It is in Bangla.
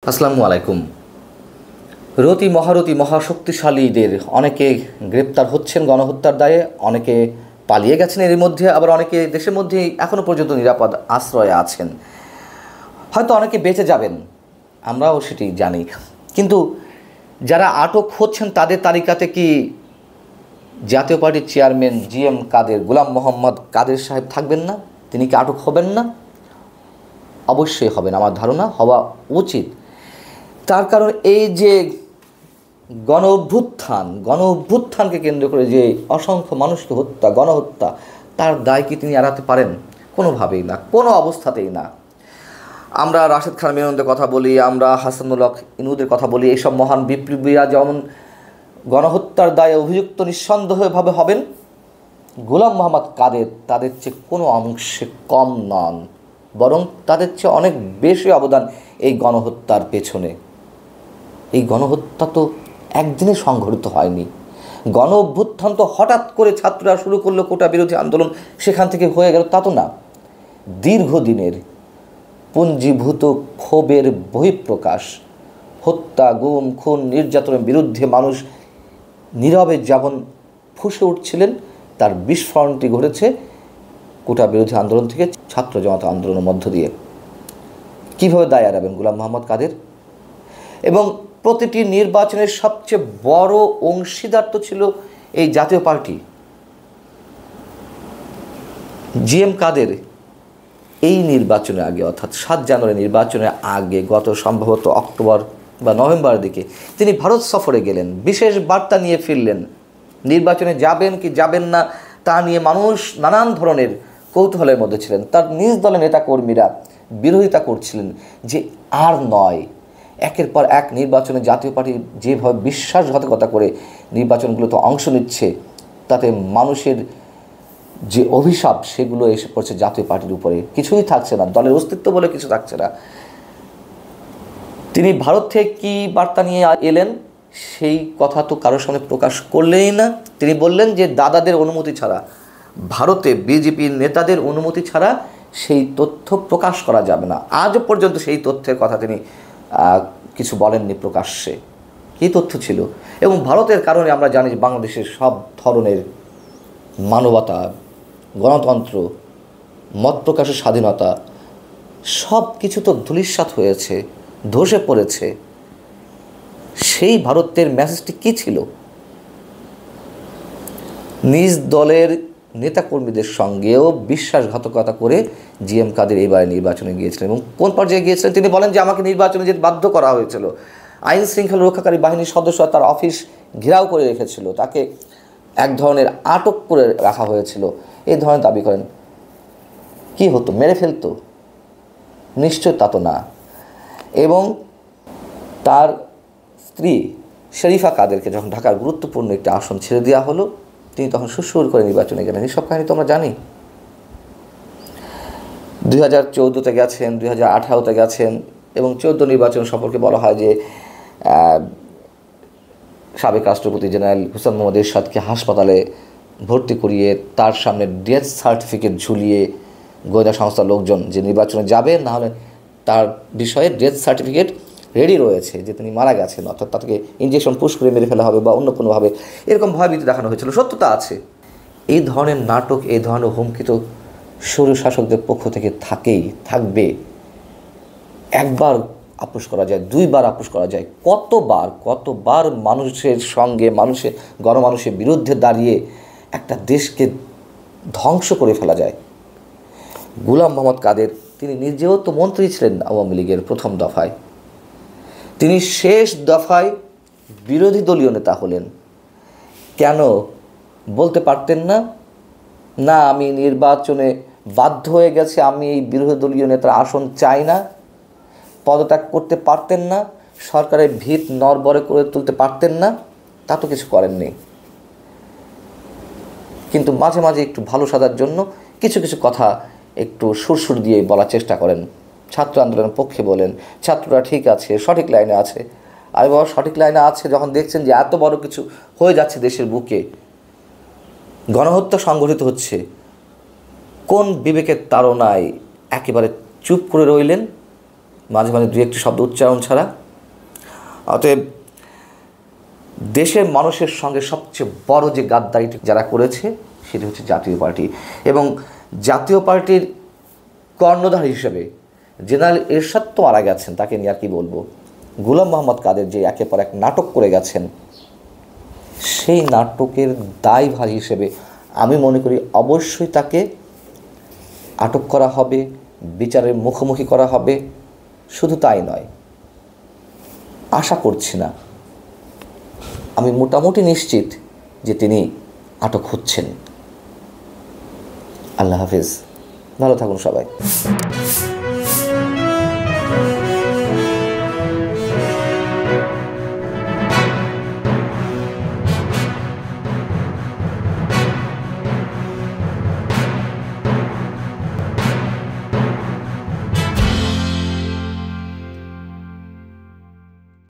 আসসালামু আলাইকুম। রতি মহারথী মহাশক্তিশালীদের অনেকে গ্রেপ্তার হচ্ছেন গণহত্যার দায়ে, অনেকে পালিয়ে গেছেন, এর মধ্যে আবার অনেকে দেশের মধ্যেই এখনও পর্যন্ত নিরাপদ আশ্রয়ে আছেন। হয়তো অনেকে বেঁচে যাবেন, আমরাও সেটি জানি। কিন্তু যারা আটক হচ্ছেন তাদের তালিকাতে কি জাতীয় পার্টির চেয়ারম্যান GM কাদের, গোলাম মোহাম্মদ কাদের সাহেব থাকবেন না? তিনি কি আটক হবেন না? অবশ্যই হবেন, আমার ধারণা হওয়া উচিত। তার কারণ এই যে গণ অভ্যুত্থানকে কেন্দ্র করে যে অসংখ্য মানুষকে হত্যা, গণহত্যা, তার দায় কি তিনি এড়াতে পারেন? কোনোভাবেই না, কোনো অবস্থাতেই না। আমরা রাশেদ খান মেননের কথা বলি, আমরা হাসানুল হক ইনুদের কথা বলি, এইসব মহান বিপ্লবীরা যেমন গণহত্যার দায়ে অভিযুক্ত নিঃসন্দেহভাবে হবেন, গোলাম মোহাম্মদ কাদের তাদের চেয়ে কোনো অংশে কম নন, বরং তাদের চেয়ে অনেক বেশি অবদান এই গণহত্যার পেছনে। এই গণহত্যা তো একদিনে সংঘটিত হয়নি। গণ অভ্যুত্থান তো হঠাৎ করে ছাত্ররা শুরু করলো কোটা বিরোধী আন্দোলন, সেখান থেকে হয়ে গেল, তা তো না। দীর্ঘদিনের পুঞ্জীভূত ক্ষোভের বহিঃপ্রকাশ। হত্যা, গুম, খুন, নির্যাতনের বিরুদ্ধে মানুষ নীরবে যেমন ফুঁসে উঠছিলেন, তার বিস্ফোরণটি ঘটেছে কোটা বিরোধী আন্দোলন থেকে, ছাত্র জনতা আন্দোলনের মধ্য দিয়ে। কীভাবে দায় এড়াবেন গোলাম মোহাম্মদ কাদের? এবং প্রতিটি নির্বাচনের সবচেয়ে বড় অংশীদার তো ছিল এই জাতীয় পার্টি। GM কাদের এই নির্বাচনের আগে, অর্থাৎ 7 জানুয়ারি নির্বাচনের আগে, গত সম্ভবত অক্টোবর বা নভেম্বরের দিকে তিনি ভারত সফরে গেলেন, বিশেষ বার্তা নিয়ে ফিরলেন। নির্বাচনে যাবেন কি যাবেন না তা নিয়ে মানুষ নানান ধরনের কৌতূহলের মধ্যে ছিলেন। তার নিজ দলের নেতাকর্মীরা বিরোধিতা করছিলেন যে আর নয়, একের পর এক নির্বাচনে জাতীয় পার্টি যেভাবে বিশ্বাসঘাতকতা করে নির্বাচনগুলোতে অংশ নিচ্ছে, তাতে মানুষের যে অভিশাপ সেগুলো এসে পড়ছে জাতীয় পার্টির উপরে। কিছুই থাকছে না, দলের অস্তিত্ব বলে কিছু থাকছে না। তিনি ভারত থেকে কী বার্তা নিয়ে এলেন সেই কথা তো কারোর সামনে প্রকাশ করলেই না। তিনি বললেন যে দাদাদের অনুমতি ছাড়া, ভারতে বিজেপির নেতাদের অনুমতি ছাড়া সেই তথ্য প্রকাশ করা যাবে না। আজও পর্যন্ত সেই তথ্যের কথা তিনি কিছু বলেননি প্রকাশ্যে। কী তথ্য ছিল? এবং ভারতের কারণে আমরা জানি যে বাংলাদেশের সব ধরনের মানবতা, গণতন্ত্র, মত প্রকাশের স্বাধীনতা সব কিছু তো ধূলিসাৎ হয়েছে, ধসে পড়েছে। সেই ভারতের মেসেজটি কী ছিল? নিজ দলের নেতাকর্মীদের সঙ্গেও বিশ্বাসঘাতকতা করে GM কাদের এবারে নির্বাচনে গিয়েছিলেন। এবং কোন পর্যায়ে গিয়েছিলেন? তিনি বলেন যে আমাকে নির্বাচনে যেতে বাধ্য করা হয়েছিল। আইন শৃঙ্খলা রক্ষাকারী বাহিনীর সদস্যরা তার অফিস ঘেরাও করে রেখেছিল, তাকে এক ধরনের আটক করে রাখা হয়েছিল, এই ধরনের দাবি করেন। কি হতো? মেরে ফেলতো? নিশ্চয় তা তো না। এবং তার স্ত্রী শরীফা কাদেরকে যখন ঢাকার গুরুত্বপূর্ণ একটি আসন ছেড়ে দেওয়া হলো, তিনি তখন সুরসুর করে নির্বাচনে গেলেন। এইসব কাহিনী তো আমরা জানি। 2014-তে গেছেন, 2018-তে গেছেন, এবং 14 নির্বাচন সম্পর্কে বলা হয় যে সাবেক রাষ্ট্রপতি জেনারেল হুসেইন মোহাম্মদ এরশাদকে হাসপাতালে ভর্তি করিয়ে তার সামনে ডেথ সার্টিফিকেট ঝুলিয়ে গোয়েন্দা সংস্থার লোকজন যে নির্বাচনে যাবে, না হলে তার বিষয়ে ডেথ সার্টিফিকেট রেডি রয়েছে যে তিনি মারা গেছেন, অর্থাৎ তাকে ইঞ্জেকশন পুশ করে মেরে ফেলা হবে বা অন্য কোনোভাবে, এরকম ভয়ভীতি দেখানো হয়েছিল। সত্যতা আছে। এই ধরনের নাটক, এই ধরনের হুমকি তো স্বৈরশাসকদের পক্ষ থেকে থাকবে। একবার আপোষ করা যায়, 2বার আপোষ করা যায়, কতবার মানুষের সঙ্গে, গণমানুষের বিরুদ্ধে দাঁড়িয়ে একটা দেশকে ধ্বংস করে ফেলা যায়। গোলাম মোহাম্মদ কাদের তিনি নিজেও তো মন্ত্রী ছিলেন আওয়ামী লীগের প্রথম দফায়, তিনি শেষ দফায় বিরোধী দলীয় নেতা হলেন। কেন বলতে পারতেন না, না আমি নির্বাচনে বাধ্য হয়ে গেছি, আমি এই বিরোধী দলীয় নেতার আসন চাই না? পদত্যাগ করতে পারতেন না? সরকারের ভিত নড়বড়ে করে তুলতে পারতেন না? তা তো কিছু করেননি। কিন্তু মাঝে মাঝে একটু ভালো সাজার জন্য কিছু কিছু কথা একটু সুরসুর দিয়ে বলার চেষ্টা করেন। ছাত্র আন্দোলনের পক্ষে বলেন, ছাত্ররা ঠিক আছে, সঠিক লাইনে আছে। আর বাবা, সঠিক লাইনে আছে যখন দেখছেন যে এত বড় কিছু হয়ে যাচ্ছে দেশের বুকে, গণহত্যা সংঘটিত হচ্ছে, কোন বিবেকের তাড়নায় একেবারে চুপ করে রইলেন? মাঝে মাঝে দু একটি শব্দ উচ্চারণ ছাড়া। অতএব দেশের মানুষের সঙ্গে সবচেয়ে বড় যে গাদ্দারিটি যারা করেছে সেটি হচ্ছে জাতীয় পার্টি। এবং জাতীয় পার্টির কর্ণধার হিসেবে জেনারেল এরশাদ তো মারা গেছেন, তাকে নিয়ে আর কি বলবো। গোলাম মোহাম্মদ কাদের যে একের পর এক নাটক করে গেছেন, সেই নাটকের দায়ভার হিসেবে আমি মনে করি অবশ্যই তাকে আটক করা হবে, বিচারের মুখোমুখি করা হবে। শুধু তাই নয়, আশা করছি না, আমি মোটামুটি নিশ্চিত যে তিনি আটক হচ্ছেন। আল্লাহ হাফেজ, ভালো থাকুন সবাই।